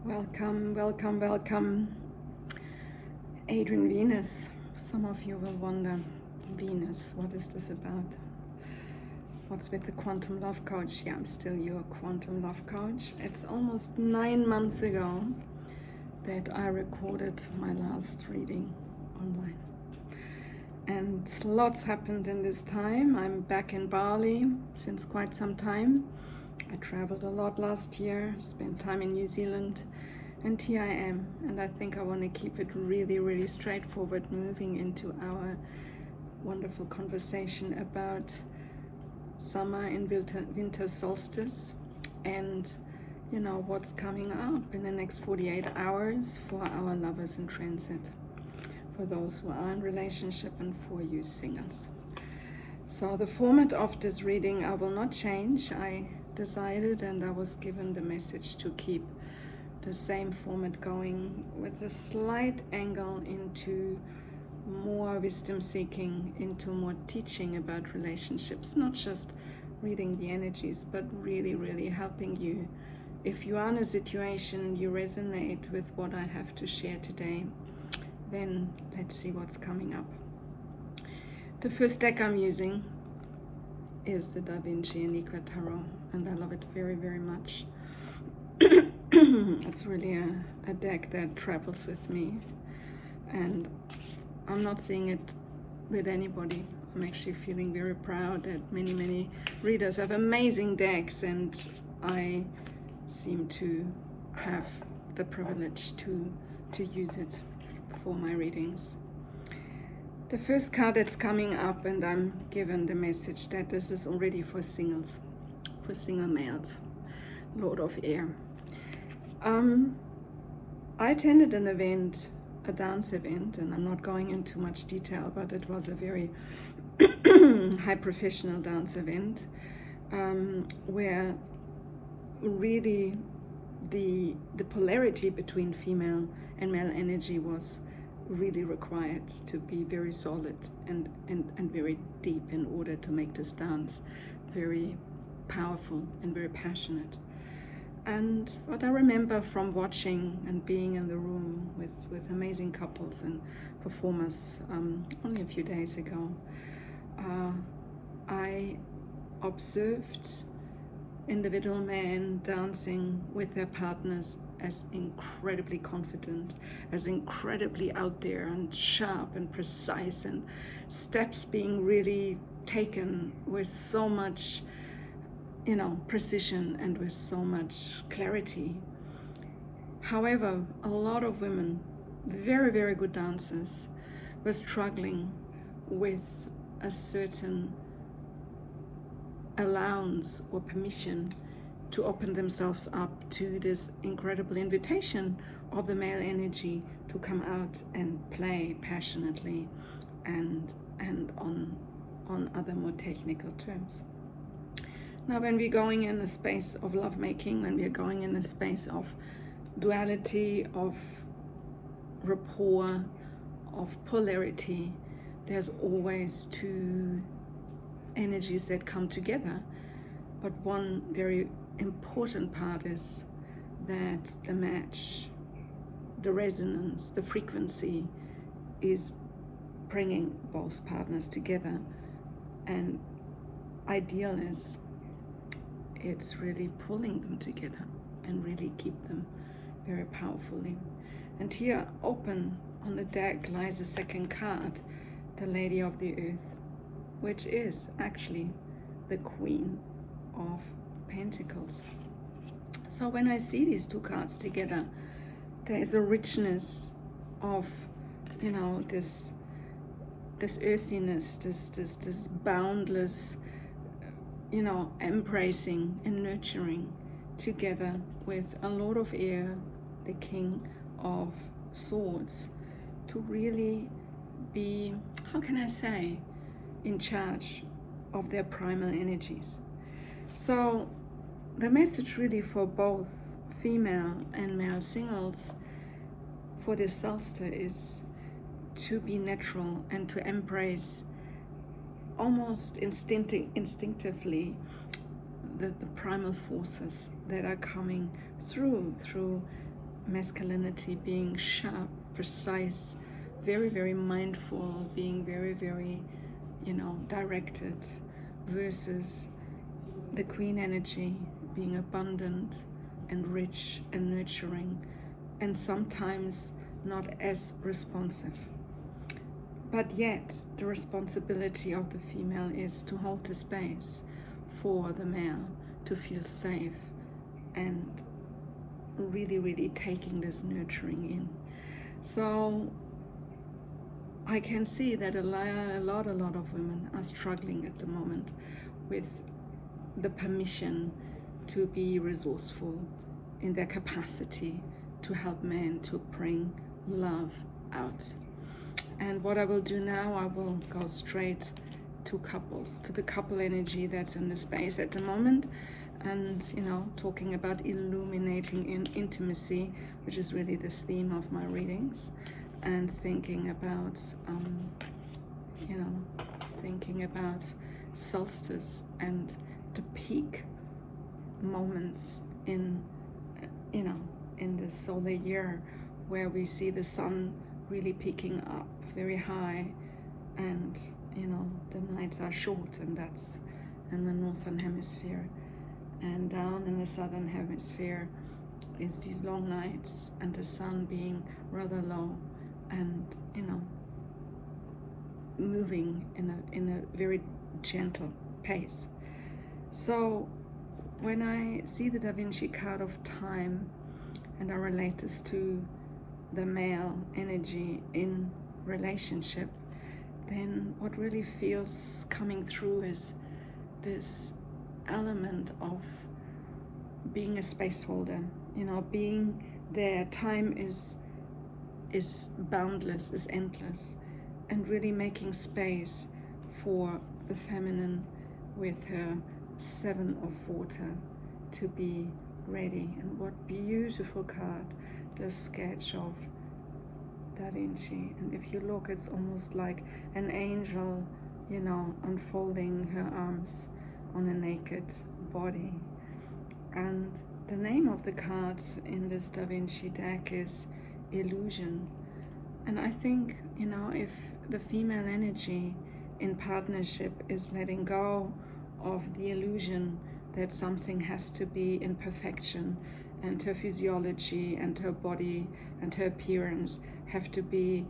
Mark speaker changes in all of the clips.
Speaker 1: Welcome, welcome, welcome. Adrian Venus. Some of you will wonder, Venus, what is this about? What's with the quantum love coach? Yeah, I'm still your quantum love coach. It's almost 9 months ago that I recorded my last reading online. And lots happened in this time. I'm back in Bali since quite some time. I traveled a lot last year, spent time in New Zealand, and here I am. And I think I want to keep it really, really straightforward, moving into our wonderful conversation about summer and winter solstice, and you know what's coming up in the next 48 hours for our lovers in transit, for those who are in relationship, and for you singles. So the format of this reading I will not change. I decided, and I was given the message to keep the same format going, with a slight angle into more wisdom seeking, into more teaching about relationships, not just reading the energies, but really, really helping you. If you are in a situation you resonate with what I have to share today, then let's see what's coming up. The first deck I'm using is the Da Vinci Enigma Tarot, and I love it very, very much. It's really a deck that travels with me, and I'm not seeing it with anybody. I'm actually feeling very proud that many readers have amazing decks, and I seem to have the privilege to use it for my readings. The first card that's coming up, and I'm given the message that this is already for singles, for single males, Lord of Air. I attended an event, a dance event, and I'm not going into much detail, but it was a very high professional dance event, where really the polarity between female and male energy was really required to be very solid and very deep in order to make this dance very powerful and very passionate. And what I remember from watching and being in the room with amazing couples and performers only a few days ago, I observed individual men dancing with their partners as incredibly confident, as incredibly out there and sharp and precise, and steps being really taken with so much, precision and with so much clarity. However, a lot of women, very, very good dancers, were struggling with a certain allowance or permission to open themselves up to this incredible invitation of the male energy to come out and play passionately and on other more technical terms. Now, when we're going in a space of lovemaking, when we're going in a space of duality, of rapport, of polarity, there's always two energies that come together. But one very important part is that the match, the resonance, the frequency is bringing both partners together. And ideal is it's really pulling them together and really keep them very powerfully. And here, open on the deck, lies a second card, the Lady of the Earth, which is actually the Queen of Pentacles. So when I see these two cards together, there is a richness of, this earthiness, this boundless, embracing and nurturing, together with a Lord of Air, the King of Swords, to really be, how can I say, in charge of their primal energies. So the message really for both female and male singles for this solstice is to be natural and to embrace almost instinctively the primal forces that are coming through masculinity being sharp, precise, very, very mindful, being very, very, directed, versus the queen energy being abundant and rich and nurturing, and sometimes not as responsive. But yet, the responsibility of the female is to hold the space for the male to feel safe and really, really taking this nurturing in. So I can see that a lot of women are struggling at the moment with the permission to be resourceful in their capacity to help men to bring love out. And what I will do now, I will go straight to couples, to the couple energy that's in the space at the moment, and talking about illuminating in intimacy, which is really this theme of my readings, and thinking about solstice and the peak moments in the solar year, where we see the sun really peaking up very high, and the nights are short, and that's in the northern hemisphere, and down in the southern hemisphere is these long nights and the sun being rather low and moving in a very gentle pace. So when I see the Da Vinci card of time and I relate this to the male energy in relationship, then what really feels coming through is this element of being a space holder, being there. Time is boundless, is endless, and really making space for the feminine with her 7 of water to be ready. And what beautiful card, the sketch of Da Vinci. And if you look, it's almost like an angel, unfolding her arms on a naked body. And the name of the card in this Da Vinci deck is Illusion. And I think, if the female energy in partnership is letting go of the illusion that something has to be in perfection, and her physiology and her body and her appearance have to be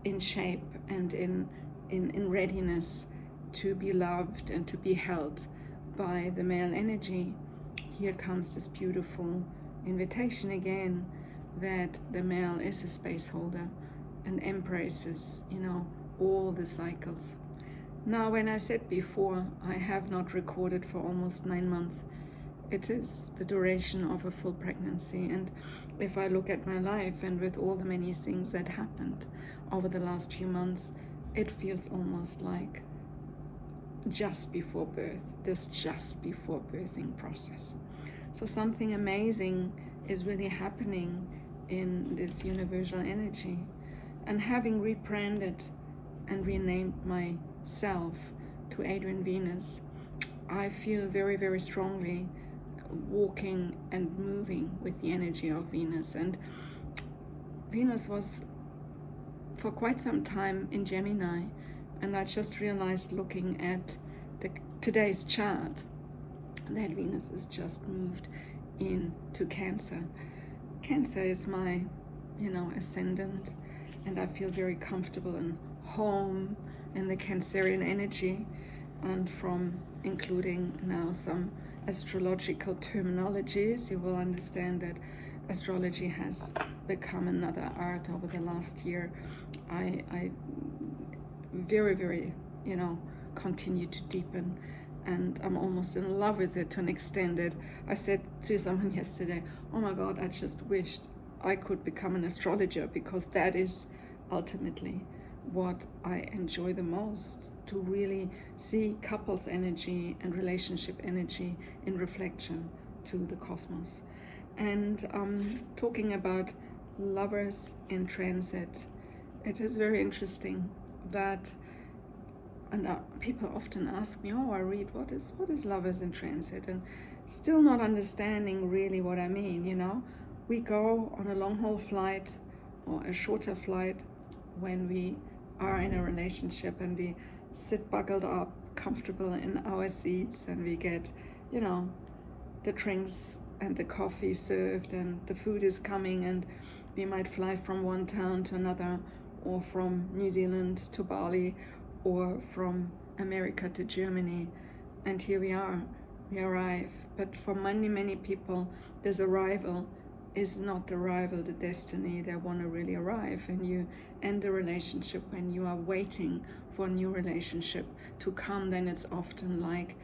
Speaker 1: in shape and in readiness to be loved and to be held by the male energy, here comes this beautiful invitation again that the male is a space holder and embraces, all the cycles. Now, when I said before, I have not recorded for almost 9 months, it is the duration of a full pregnancy. And if I look at my life and with all the many things that happened over the last few months, it feels almost like just before birth, this just before birthing process. So something amazing is really happening in this universal energy. And having rebranded and renamed myself to Adrian Venus, I feel very, very strongly walking and moving with the energy of Venus. And Venus was for quite some time in Gemini, and I just realized, looking at today's chart, that Venus is just moved into Cancer. Cancer is my ascendant, and I feel very comfortable and home in the Cancerian energy. And from including now some astrological terminologies, you will understand that astrology has become another art over the last year. I very, very, continue to deepen, and I'm almost in love with it to an extent that I said to someone yesterday, oh my God, I just wished I could become an astrologer, because that is ultimately what I enjoy the most, to really see couples energy and relationship energy in reflection to the cosmos. And talking about lovers in transit, it is very interesting that, and people often ask me, I read, what is lovers in transit, and still not understanding really what I mean, we go on a long-haul flight or a shorter flight when we are in a relationship and we sit buckled up, comfortable in our seats, and we get, you know, the drinks and the coffee served and the food is coming, and we might fly from one town to another, or from New Zealand to Bali, or from America to Germany, and here we are, we arrive. But for many people, this arrival is not the arrival, the destiny. They want to really arrive, and you end the relationship when you are waiting for a new relationship to come. Then it's often like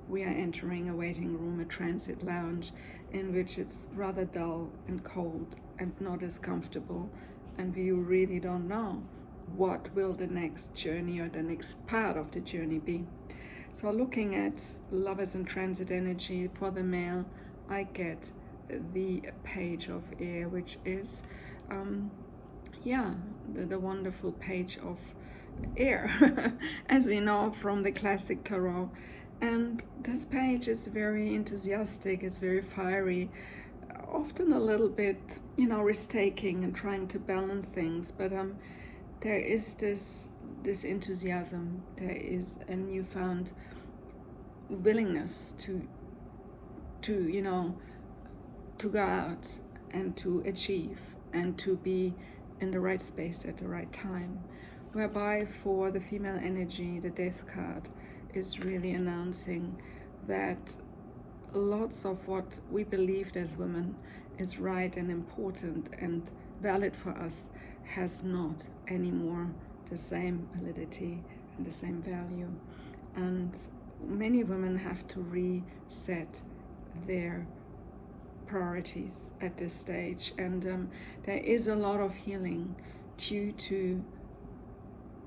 Speaker 1: we are entering a waiting room, a transit lounge, in which it's rather dull and cold and not as comfortable, and we really don't know what will the next journey or the next part of the journey be. So looking at lovers in transit energy for the male, I get the page of air, which is the wonderful page of air as we know from the classic tarot. And this page is very enthusiastic, it's very fiery, often a little bit, you know, risk-taking and trying to balance things, but there is this enthusiasm, there is a newfound willingness to you know, to go out and to achieve and to be in the right space at the right time. Whereby for the female energy, the Death card is really announcing that lots of what we believed as women is right and important and valid for us has not anymore the same validity and the same value. And many women have to reset their priorities at this stage, and there is a lot of healing due to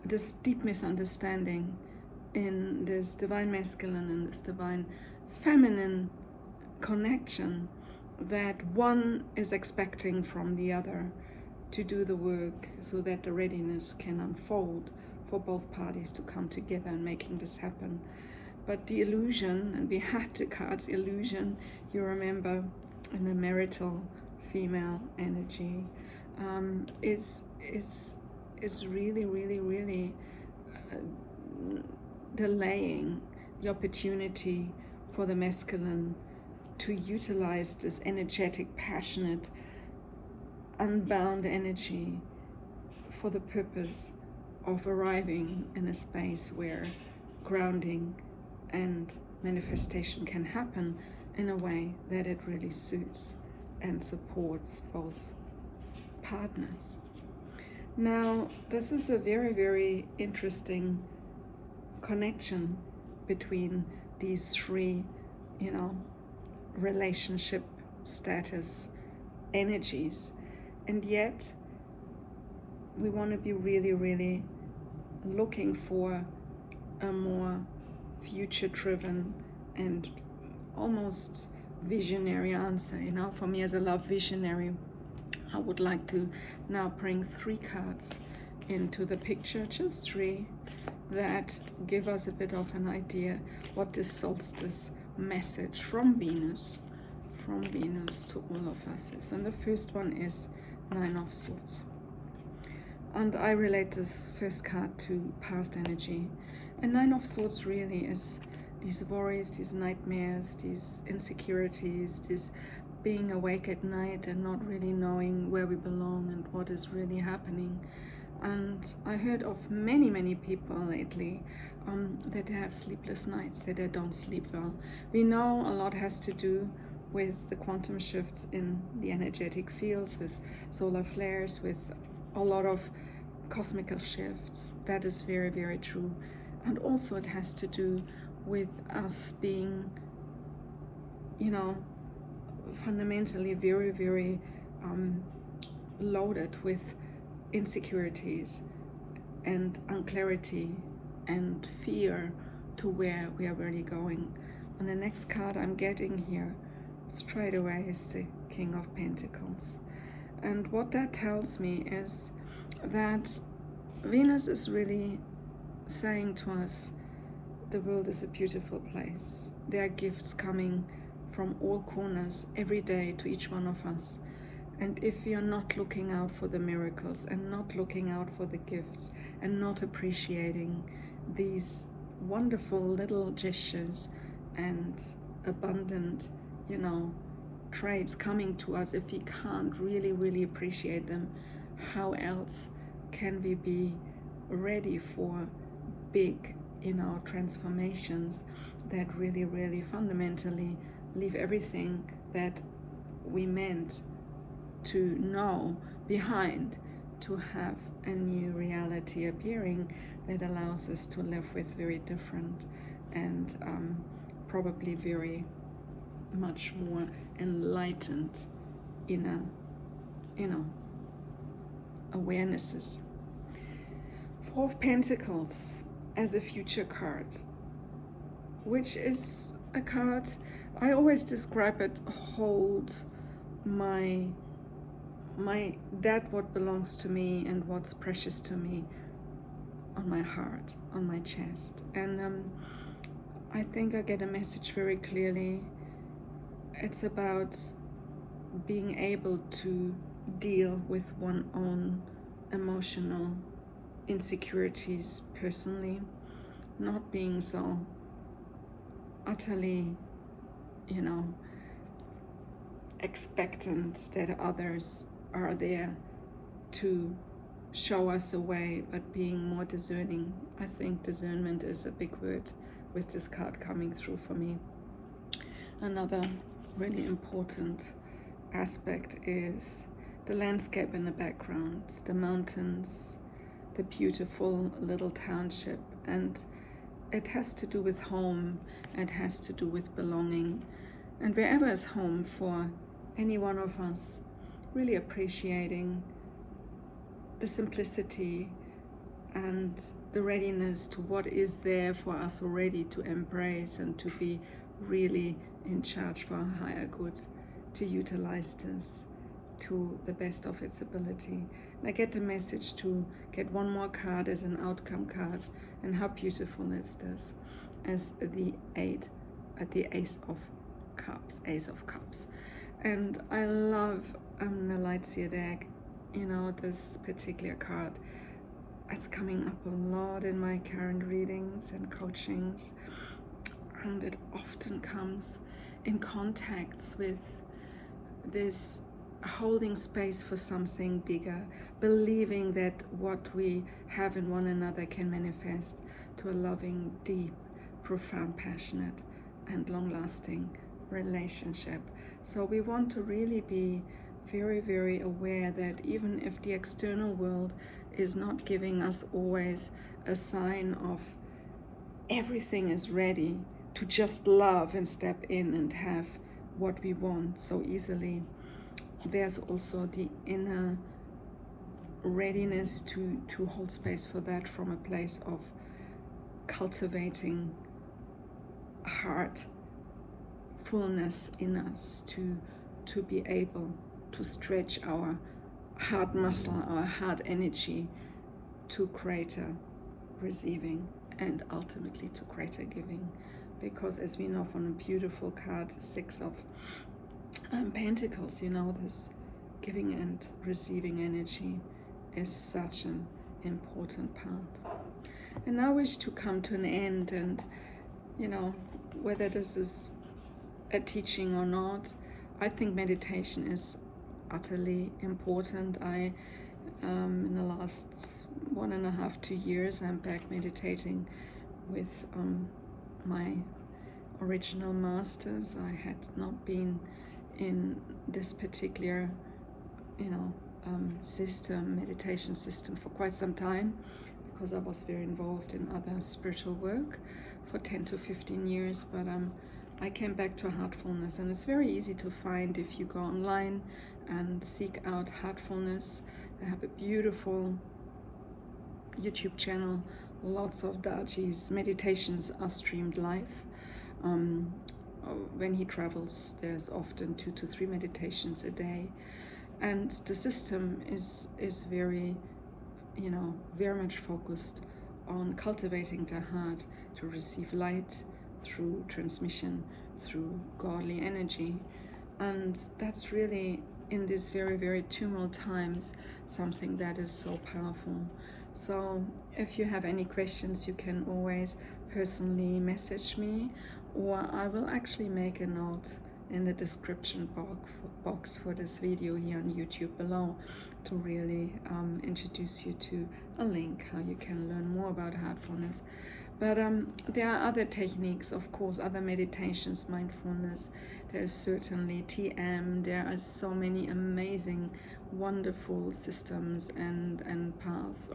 Speaker 1: this deep misunderstanding in this divine masculine and this divine feminine connection that one is expecting from the other to do the work so that the readiness can unfold for both parties to come together and making this happen. But the illusion, and we had the card illusion, you remember, in the marital female energy, is really delaying the opportunity for the masculine to utilize this energetic, passionate, unbound energy for the purpose of arriving in a space where grounding and manifestation can happen in a way that it really suits and supports both partners. Now, this is a very interesting connection between these three, you know, relationship status energies, and yet we want to be really looking for a more future-driven and almost visionary answer. You know, for me as a love visionary, I would like to now bring 3 cards into the picture, just 3, that give us a bit of an idea what this solstice message from Venus to all of us is. And the first one is 9 of Swords. And I relate this first card to past energy. And 9 of Swords really is these worries, these nightmares, these insecurities, this being awake at night and not really knowing where we belong and what is really happening. And I heard of many people lately that they have sleepless nights, that they don't sleep well. We know a lot has to do with the quantum shifts in the energetic fields, with solar flares, with a lot of cosmical shifts. That is very true. And also it has to do with us being, you know, fundamentally very loaded with insecurities and unclarity and fear to where we are really going. On the next card I'm getting here straight away is the King of Pentacles. And what that tells me is that Venus is really saying to us, the world is a beautiful place. There are gifts coming from all corners every day to each one of us. And if we are not looking out for the miracles and not looking out for the gifts and not appreciating these wonderful little gestures and abundant, traits coming to us, if we can't really appreciate them, how else can we be ready for big, transformations that really fundamentally leave everything that we meant to know behind, to have a new reality appearing that allows us to live with very different and probably very much more enlightened inner, awarenesses. Four of Pentacles as a future card, which is a card, I always describe it, hold that what belongs to me and what's precious to me on my heart, on my chest. And I think I get a message very clearly. It's about being able to deal with one's own emotional insecurities personally, not being so utterly, expectant that others are there to show us a way, but being more discerning. I think discernment is a big word with this card coming through for me. Another really important aspect is the landscape in the background, the mountains, the beautiful little township, and it has to do with home, it has to do with belonging, and wherever is home for any one of us, really appreciating the simplicity and the readiness to what is there for us already to embrace and to be really in charge for a higher good, to utilize this to the best of its ability. And I get the message to get one more card as an outcome card, and how beautiful is this as the Ace of Cups. And I love the Lightseer deck, this particular card. It's coming up a lot in my current readings and coachings, and it often comes in contacts with this holding space for something bigger, believing that what we have in one another can manifest to a loving, deep, profound, passionate, and long-lasting relationship. So we want to really be very aware that even if the external world is not giving us always a sign of everything is ready to just love and step in and have what we want so easily, there's also the inner readiness to hold space for that from a place of cultivating heart fullness in us, to be able to stretch our heart muscle, our heart energy to greater receiving and ultimately to greater giving. Because as we know from a beautiful card, Six of Pentacles, this giving and receiving energy is such an important part. And I wish to come to an end, and whether this is a teaching or not, I think meditation is utterly important. I in the last 1.5 to 2 years, I'm back meditating with my original masters. I had not been in this particular meditation system for quite some time, because I was very involved in other spiritual work for 10 to 15 years, but I came back to heartfulness, and it's very easy to find if you go online and seek out heartfulness. I have a beautiful YouTube channel, lots of Daji's meditations are streamed live. When he travels, there's often 2 to 3 meditations a day, and the system is very very much focused on cultivating the heart to receive light through transmission, through godly energy. And that's really in these very, very tumult times, something that is so powerful. So if you have any questions, you can always personally message me, or I will actually make a note in the description box for this video here on YouTube below to really introduce you to a link how you can learn more about heartfulness. But there are other techniques, of course, other meditations, mindfulness. There's certainly TM. There are so many amazing, wonderful systems and paths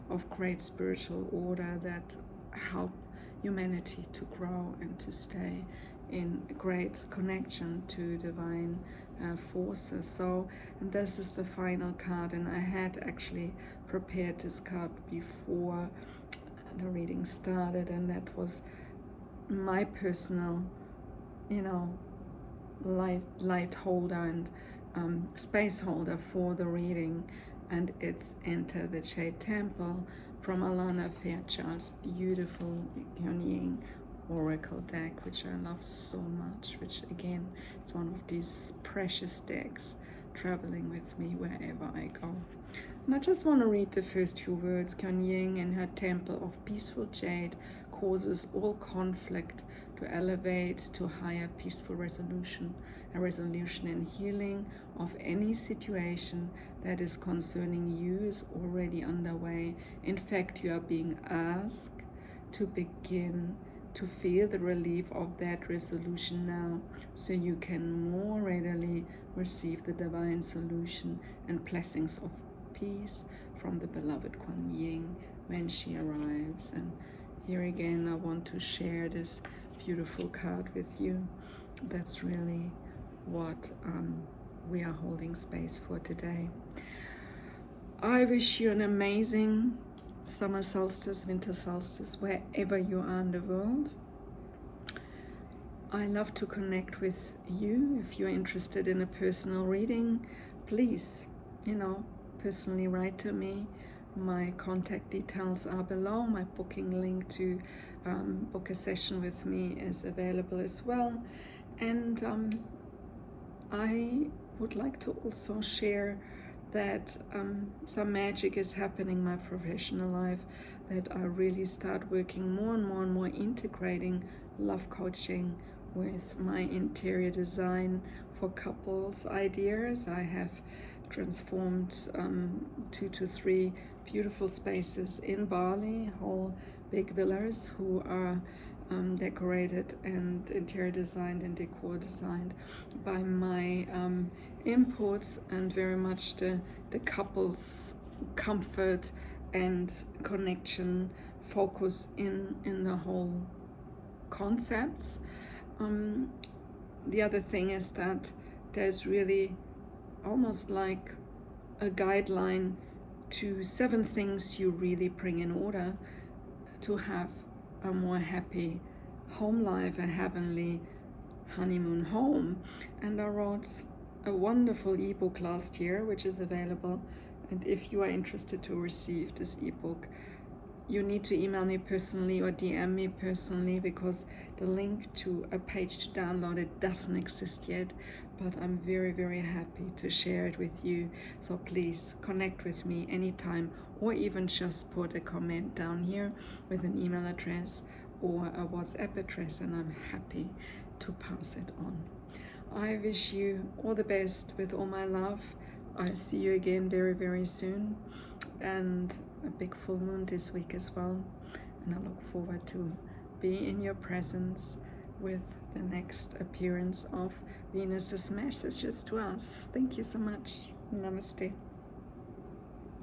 Speaker 1: of great spiritual order that help humanity to grow and to stay in great connection to divine forces. So, and this is the final card, and I had actually prepared this card before the reading started, and that was my personal, light holder and space holder for the reading, and it's Enter the Jade Temple from Alana Fairchild's beautiful Ying Oracle deck, which I love so much, which again is one of these precious decks traveling with me wherever I go. And I just want to read the first few words. Ying and her temple of peaceful jade causes all conflict to elevate to higher peaceful resolution, a resolution and healing of any situation that is concerning you is already underway. In fact, you are being asked to begin to feel the relief of that resolution now, so you can more readily receive the divine solution and blessings of peace from the beloved Kuan Yin when she arrives. And here again, I want to share this beautiful card with you. That's really what we are holding space for today. I wish you an amazing summer solstice, winter solstice, wherever you are in the world. I love to connect with you. If you're interested in a personal reading, please, personally write to me. My contact details are below. My booking link to book a session with me is available as well. And I would like to also share that some magic is happening in my professional life, that I really start working more and more integrating love coaching with my interior design for couples ideas. I have transformed 2 to 3 beautiful spaces in Bali, whole big villas who are decorated and interior designed and decor designed by my inputs, and very much the couple's comfort and connection focus in the whole concepts. The other thing is that there's really almost like a guideline to 7 things you really bring in order to have a more happy home life, a heavenly honeymoon home. And I wrote a wonderful ebook last year, which is available. And if you are interested to receive this ebook, you need to email me personally or DM me personally, because the link to a page to download it doesn't exist yet, but I'm very, very happy to share it with you. So please connect with me anytime, or even just put a comment down here with an email address or a WhatsApp address, and I'm happy to pass it on. I wish you all the best with all my love. I'll see you again very, very soon, and a big full moon this week as well, and I look forward to be in your presence with the next appearance of Venus's messages to us. Thank you so much. Namaste.